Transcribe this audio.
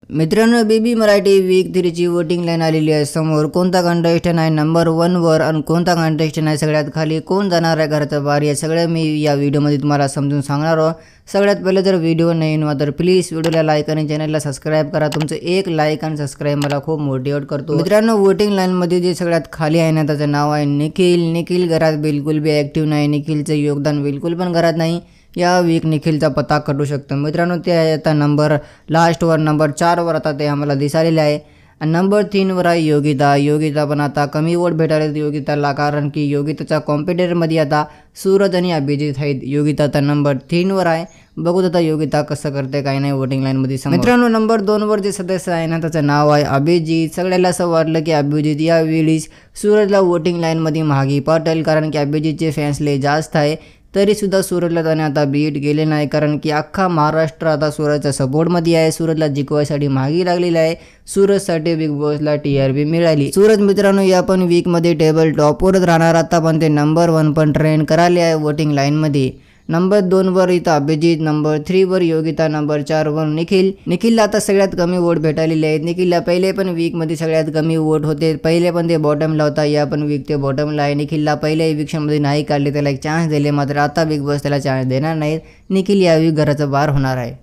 मित्रांनो, बीबी मराठी वीक 3 ची voting line आलेली आहे समोर. कोणता कंटेस्टंट आहे नंबर 1 वर आणि कोणता कंटेस्टंट आहे सगळ्यात खाली, कोण जाणार आहे घराच्या बाहेर, हे सगळं मी या व्हिडिओमध्ये तुम्हाला समजून सांगणार आहोत. सगळ्यात पहिले जर व्हिडिओ नवीन व्हा तर प्लीज व्हिडिओला लाईक आणि चॅनलला सबस्क्राईब करा. तुमचं एक लाईक आणि सबस्क्राईब मला खूप मोटिवेट करतो. मित्रांनो, वोटिंग लाईनमध्ये जे सगळ्यात खाली आहे ना त्याचं नाव आहे निखिल. निखिल घरात बिलकुल बी ॲक्टिव्ह नाही. निखिलचं योगदान बिलकुल पण घरात नाही. या वीक निखिलचा पत्ता कटू शकतो. मित्रांनो, ते आता नंबर लास्टवर नंबर 4 वर आता ते आम्हाला दिसालेले आहे. आणि नंबर 3 वर आहे योगिता. योगिता पण आता कमी वोट भेटायला योगिताला, कारण की योगिताच्या कॉम्पिटिटरमध्ये आता सूरज आणि अभिजित आहेत. योगिता आता नंबर 3 वर आहे. बघू आता योगिता कसं करते काही नाही वोटिंग लाईनमध्ये. मित्रांनो, नंबर 2 वर जे सदस्य आहे ना त्याचं नाव आहे अभिजित. सगळ्याला असं वाटलं की अभिजित यावेळी सूरजला वोटिंग लाईनमध्ये मागे पाठवेल, कारण की अभिजितचे फॅन्स लय जास्त आहे. तरीसुद्धा सूरजला त्याने आता बीट गेले नाही, कारण की अख्खा महाराष्ट्र आता सूरजच्या सपोर्टमध्ये आहे. सूरजला जिंकवायसाठी मागे लागलेला आहे. सूरजसाठी बिग बॉसला TRP मिळाली. सूरज मित्रांनो या पण वीकमध्ये टेबल टॉपवरच राहणार. आता पण ते नंबर 1 पण ट्रेंड करायले आहे वोटिंग लाईनमध्ये. नंबर 2 वर इथं अभिजित, नंबर 3 वर योगिता, नंबर 4 वर निखिल. निखिलला आता सगळ्यात कमी वोट भेटालेले आहेत. निखिलला पहिले पण वीकमध्ये सगळ्यात कमी वोट होते. पहिले पण ते बॉटमला होता, या पण वीक ते बॉटमला आहे. निखिलला पहिल्या इविक्शनमध्ये नाही काढले, त्याला एक चान्स दिले, मात्र आता बिग बॉस त्याला चान्स देणार नाहीत. निखिल या वीक घराचं बाहेर होणार आहे.